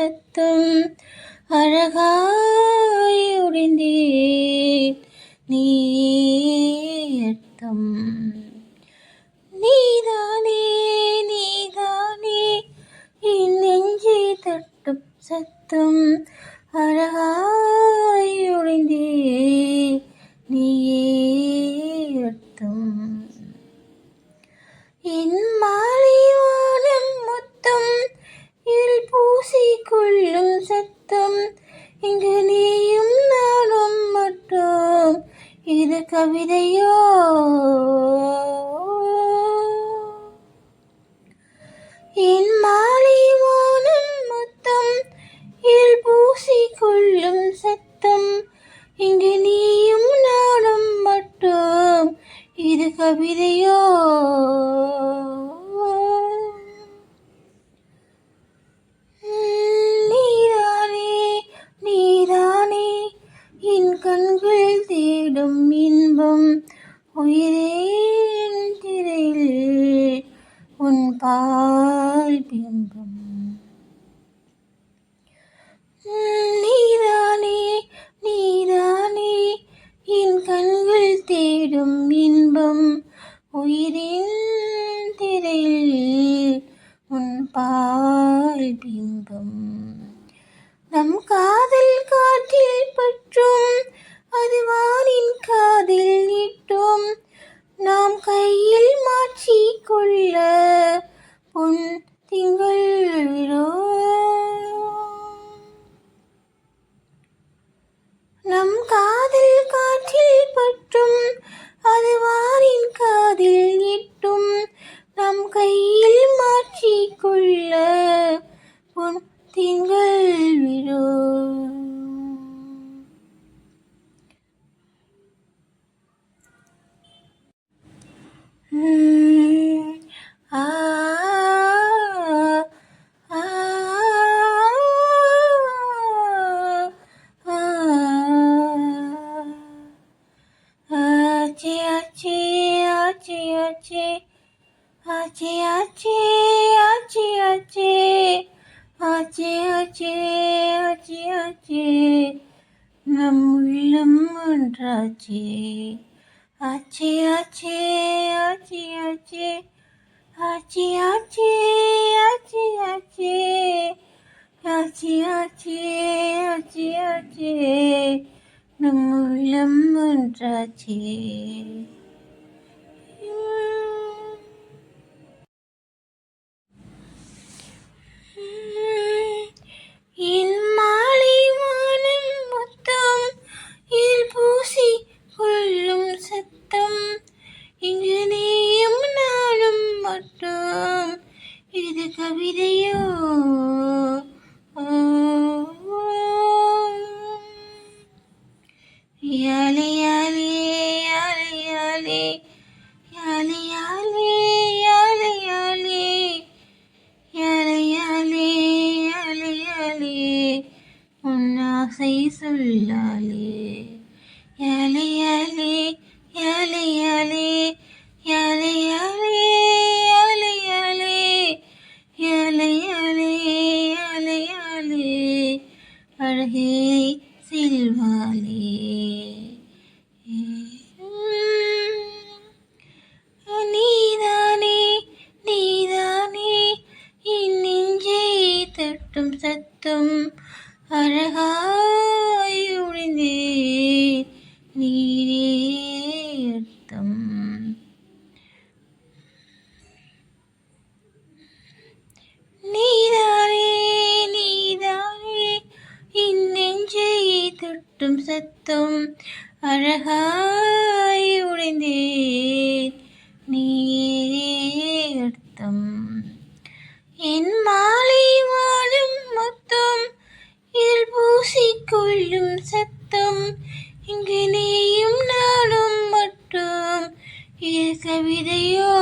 சத்தம் அழகாய் உடைந்தேன் நீ அர்த்தம். நீதானே நீதானே என் நெஞ்சை தட்டும் சத்தம் அழகாய் உடைந்தேன் நீயே அர்த்தம். என் மாலை வானம் மொத்தம் இருள் பூசி கொள்ளும் சத்தம் இங்கு நீயும் நானும் மட்டும் இது கவிதையோ? என் மாலை வானம் மொத்தம் இருள் பூசி கொள்ளும் சத்தம் இங்கு நீயும் நானும் மட்டும் இது கவிதையோ? நீதானே நீதானே என் கண்கள் தேடும் இன்பம் உயிரின் திரையில் உன் பால் பிம்பம். நீதானே நீதானே என் கண்கள் தேடும் இன்பம் உயிரின் திரையில் உன் பால் பிம்பம். நம் காதல் காற்றில் பற்றும் அது வானின் காதில் நீட்டும் நாம் கையில் மாற்றிக் கொள்ள பொன் திங்கள் விழும். நம் காதல் காற்றில் பற்றும் அது வானின் காதில் நீட்டும் நம் கையில் மாற்றிக் கொள்ள பொன் திங்கள் விழும். நம் உள்ளம் ஒன்றாச்சே ஆச்சே ஆச்சே ஆச்சே ஆச்சே ஆச்சே ஆச்சே ஆச்சே ஆச்சே ஆச்சே ஆச்சே ஆச்சே ஆச்சே நம் உள்ளம் ஒன்றாச்சே. என் மாலை வானம் மொத்தம் இருள் பூசி கொள்ளும் சத்தம் இங்கு நீயும் நானும் மட்டும் இது கவிதையோ? யாலே யாலே யாலே யாலே யாலே யாலே யாலே யாலே யாலே யாலே யாலே யாலே உன் ஆசை சொல்லாலே யாலே யாலே யாலே யாலே யாலே யாலே யாலே யாலே யாலே யாலே யாலே யாலே அழகே செல்வாலே. நீதானே நீதானே என் நெஞ்சை தட்டும் சத்தம் அழகாய் உடைந்தேன் நீயே அர்த்தம். நீதானே நீதானே என் நெஞ்சை தட்டும் சத்தம் அழகாய் உடைந்தேன் நீயே அர்த்தம். என் மாலை வானம் மொத்தம் இருள் பூசி கொள்ளும் சத்தம் இங்கு நீயும் நானும் மட்டும் இது கவிதையோ?